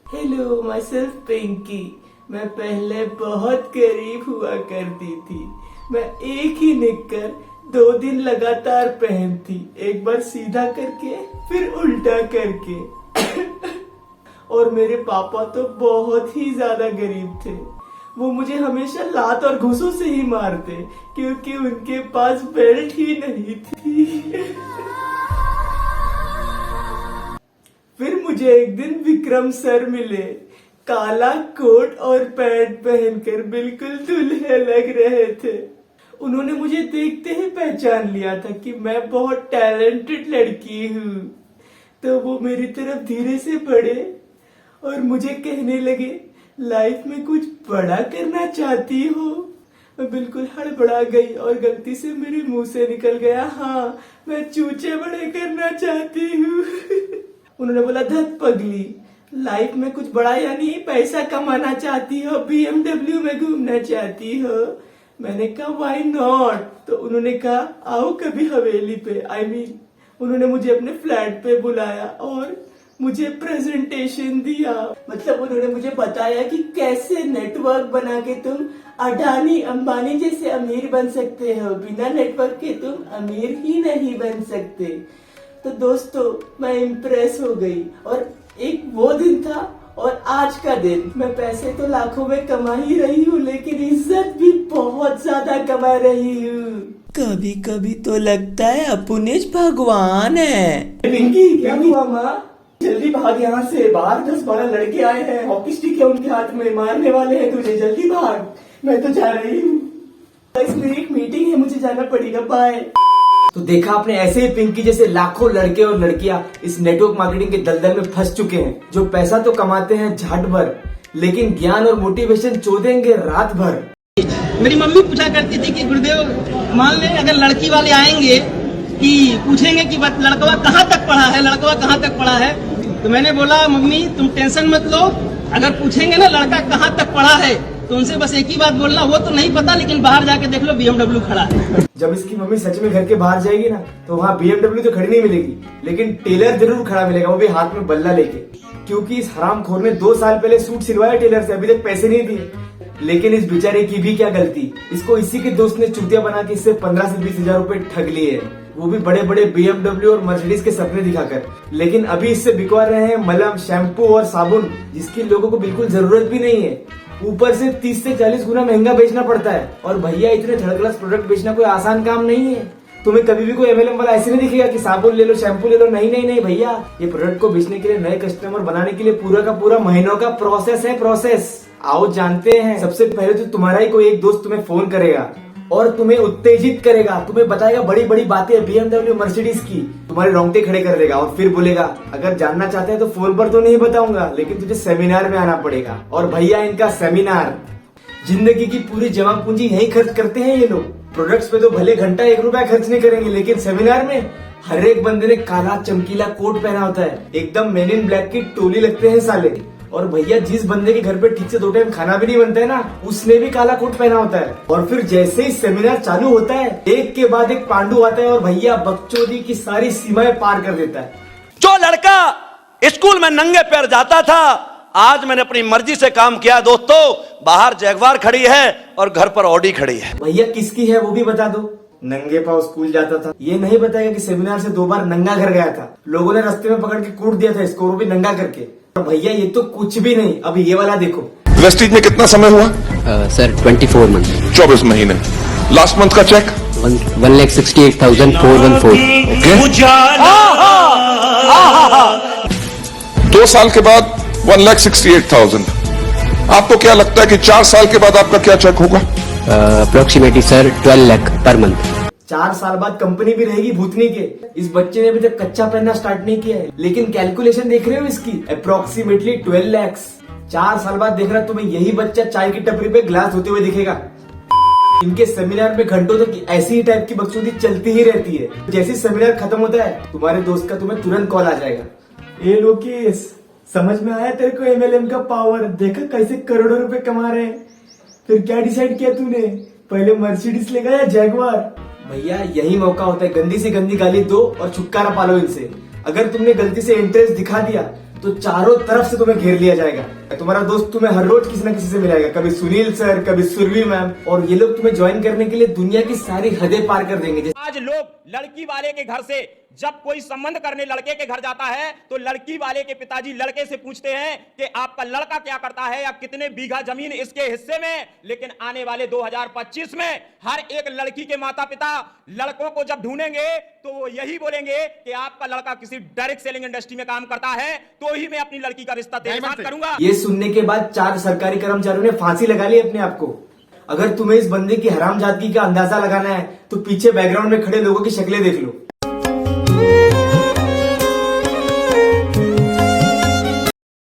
Hello my self Pinky. मैं पहले बहुत गरीब हुआ करती थी। मैं एक ही निक्कर 2 दिन लगातार पहनती, एक बार सीधा करके फिर उल्टा करके। और मेरे पापा तो बहुत ही ज्यादा गरीब थे। वो मुझे हमेशा लात और घूंसों से ही मारते क्योंकि उनके पास बेल्ट ही नहीं थी। फिर मुझे एक दिन विक्रम सर मिले, काला कोट और पैंट पहनकर बिल्कुल दूल्हे लग रहे थे। उन्होंने मुझे देखते ही पहचान लिया था कि मैं बहुत टैलेंटेड लड़की हूँ। तो वो मेरी तरफ धीरे से बढ़े और मुझे कहने लगे, लाइफ में कुछ बड़ा करना चाहती हो? मैं बिल्कुल हड़बड़ा गई और गलती से मेरे मुंह से निकल गया, हाँ मैं चूचे बड़े करना चाहती हूँ। उन्होंने बोला, धत पगली, लाइफ में कुछ बड़ा यानी पैसा कमाना चाहती हो, BMW में घूमना चाहती हो? मैंने कहा व्हाई नॉट। तो उन्होंने कहा आओ कभी हवेली पे, उन्होंने मुझे अपने फ्लैट पे बुलाया और मुझे प्रेजेंटेशन दिया। मतलब उन्होंने मुझे बताया कि कैसे नेटवर्क बना के तुम अडानी अंबानी जैसे अमीर बन सकते हो, बिना नेटवर्क के तुम अमीर ही नहीं बन सकते। तो दोस्तों मैं इम्प्रेस हो गई। और एक वो दिन था और आज का दिन। मैं पैसे तो लाखों में कमा ही रही हूँ, लेकिन इज्जत भी बहुत ज्यादा कमा रही हूँ। कभी कभी तो लगता है अपुनेश भगवान है। पिंकी क्या हुआ माँ? जल्दी भाग यहाँ से, बाहर 10-12 लड़के आए हैं, हॉकी स्टिक है उनके हाथ में, मारने वाले हैं तुझे, जल्दी भाग। मैं तो जा रही हूँ, इसमें एक मीटिंग है, मुझे जाना पड़ेगा, बाय। तो देखा आपने, ऐसे ही पिंकी जैसे लाखों लड़के और लड़कियां इस नेटवर्क मार्केटिंग के दलदल में फंस चुके हैं, जो पैसा तो कमाते हैं झाट भर, लेकिन ज्ञान और मोटिवेशन चोदेंगे रात भर। मेरी मम्मी पूछा करती थी कि गुरुदेव मान ले अगर लड़की वाले आएंगे कि पूछेंगे कि लड़कवा कहाँ तक पढ़ा है, लड़कवा कहाँ तक पढ़ा है, तो मैंने बोला मम्मी तुम टेंशन मत लो, अगर पूछेंगे ना लड़का कहाँ तक पढ़ा है तो उनसे बस एक ही बात बोलना, वो तो नहीं पता लेकिन बाहर जाके देख लो BMW खड़ा है। जब इसकी मम्मी सच में घर के बाहर जाएगी ना तो वहाँ BMW तो खड़ी नहीं मिलेगी, लेकिन टेलर जरूर खड़ा मिलेगा, वो भी हाथ में बल्ला लेके। क्योंकि इस हरामखोर ने 2 साल पहले सूट सिलवाया टेलर से, अभी तक पैसे नहीं दिए। लेकिन इस बेचारे की भी क्या गलती, इसको इसी के दोस्त ने चूतिया बना के इससे 15 से 20 हजार रूपए ठग लिए हैं, वो भी बड़े बड़े BMW और मर्सिडीज के सपने दिखाकर। लेकिन अभी इससे बिकवा रहे हैं मलम, शैम्पू और साबुन, जिसकी लोगों को बिल्कुल जरूरत भी नहीं है। ऊपर से 30 से 40 गुना महंगा बेचना पड़ता है। और भैया इतने थर्ड क्लास प्रोडक्ट बेचना कोई आसान काम नहीं है। तुम्हें कभी भी कोई MLM वाला ऐसे नहीं दिखेगा कि साबुन ले लो, शैम्पू ले लो, नहीं नहीं नहीं भैया, ये प्रोडक्ट को बेचने के लिए, नए कस्टमर बनाने के लिए पूरा का पूरा महीनों का प्रोसेस है, प्रोसेस। आओ जानते हैं। सबसे पहले तो तुम्हारा ही कोई एक दोस्त तुम्हें फोन करेगा और तुम्हें उत्तेजित करेगा, तुम्हें बताएगा बड़ी बड़ी बातें BMW मर्सिडीज की, तुम्हारे रोंगटे खड़े कर देगा और फिर बोलेगा अगर जानना चाहते हैं तो फोन पर तो नहीं बताऊंगा, लेकिन तुझे सेमिनार में आना पड़ेगा। और भैया इनका सेमिनार, जिंदगी की पूरी जमा पूंजी यही खर्च करते हैं ये लोग। प्रोडक्ट्स पे तो भले घंटा 1 रुपया खर्च नहीं करेंगे, लेकिन सेमिनार में हर एक बंदे ने काला चमकीला कोट पहना होता है, एकदम मेन इन ब्लैक की टोली लगते हैं साले। और भैया जिस बंदे के घर पे ठीक से 2 टाइम खाना भी नहीं बनता है ना, उसने भी काला कोट पहना होता है। और फिर जैसे ही सेमिनार चालू होता है, एक के बाद एक पांडु आता है और भैया बकचोदी की सारी सीमाएं पार कर देता है। जो लड़का स्कूल में नंगे पैर जाता था, आज मैंने अपनी मर्जी से काम किया दोस्तों, बाहर जैगवार खड़ी है और घर पर ऑडी खड़ी है। भैया किसकी है वो भी बता दो। नंगे पांव स्कूल जाता था, ये नहीं बताएगा कि सेमिनार से 2 बार नंगा घर गया था, लोगों ने रास्ते में पकड़ के कूट दिया था इसको, वो भी नंगा करके। और भैया ये तो कुछ भी नहीं, अब ये वाला देखो। वेस्टीज में कितना समय हुआ? सर 24 मंथ, 24 महीने। लास्ट मंथ का चेक 1,68,414। ओके। 2 साल के बाद 1,68,000। आपको क्या लगता है कि 4 साल के बाद आपका क्या चेक होगा? Approximately sir 12 lakh per month. 4 साल बाद कंपनी भी रहेगी भूतनी के। इस बच्चे ने अभी तक कच्चा पहनना स्टार्ट नहीं किया है, लेकिन कैलकुलेशन देख रहे हो इसकी, अप्रोक्सीमेटली 12 लाख। 4 साल बाद देख रहा तुम्हें यही बच्चा चाय की टपरी पे ग्लास धोते हुए दिखेगा। इनके सेमिनार में घंटों तक ऐसी ही टाइप की बकचोदी चलती ही रहती है। जैसे सेमिनार खत्म होता है, तुम्हारे दोस्त का तुम्हें तुरंत कॉल आ जाएगा, ए लोकेश समझ में आया तेरे को MLM का पावर, देखा कैसे करोड़ों रुपए कमा रहे हैं। फिर क्या डिसाइड किया तूने, पहले मर्सिडीज लेगा या जैगवार? भैया यही मौका होता है, गंदी से गंदी गाली दो और छुटकारा पालो इनसे। अगर तुमने गलती से इंटरेस्ट दिखा दिया तो चारों तरफ से तुम्हें घेर लिया जाएगा। तुम्हारा दोस्त तुम्हें हर रोज किसी न किसी से मिलाएगा, कभी सुनील सर, कभी सुरभि मैम, और ये लोग तुम्हें ज्वाइन करने के लिए दुनिया की सारी हदें पार कर देंगे। आज लोग लड़की वाले के घर से जब कोई संबंध करने लड़के के घर जाता है तो लड़की वाले के पिताजी लड़के से पूछते हैं कि आपका लड़का क्या करता है या कितने बीघा जमीन इसके हिस्से में। लेकिन आने वाले 2025 में हर एक लड़की के माता पिता लड़कों को जब ढूंढेंगे तो वो यही बोलेंगे कि आपका लड़का किसी डायरेक्ट सेलिंग इंडस्ट्री में काम करता है तो ही मैं अपनी लड़की का रिश्ता तेरे साथ करूंगा। ये सुनने के बाद 4 सरकारी कर्मचारियों ने फांसी लगा ली अपने आप को। अगर तुम्हें इस बंदे की हरामजादगी का अंदाजा लगाना है तो पीछे बैकग्राउंड में खड़े लोगों की शक्लें देख लो।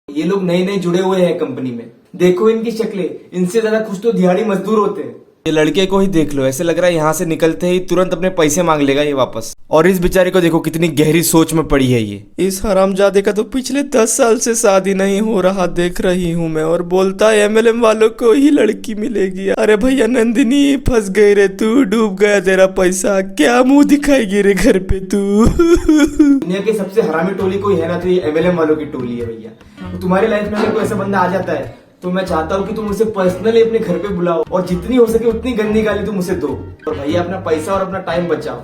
ये लोग नए नए जुड़े हुए हैं कंपनी में, देखो इनकी शक्लें, इनसे ज्यादा खुश तो दिहाड़ी मजदूर होते हैं। ये लड़के को ही देख लो, ऐसे लग रहा है यहाँ से निकलते ही तुरंत अपने पैसे मांग लेगा ये वापस। और इस बेचारे को देखो कितनी गहरी सोच में पड़ी है ये। इस हरामजादे का तो पिछले 10 साल से शादी नहीं हो रहा देख रही हूँ मैं, और बोलता है MLM वालों को ही लड़की मिलेगी। अरे भैया नंदिनी फंस गई रे तू, डूब गया तेरा पैसा, क्या मुंह दिखाएगी रे घर पे तू। दुनिया की सबसे हरामी टोली कोई है ना तो ये MLM वालों की टोली है भैया। तो तुम्हारी लाइफ में अगर कोई ऐसा बंदा आ जाता है तो मैं चाहता हूँ कि तुम उसे पर्सनली अपने घर पे बुलाओ और जितनी हो सके उतनी गंदी गाली तुम उसे दो, और भैया अपना पैसा और अपना टाइम बचाओ।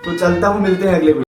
तो चलता हूँ, मिलते हैं अगले वीडियो।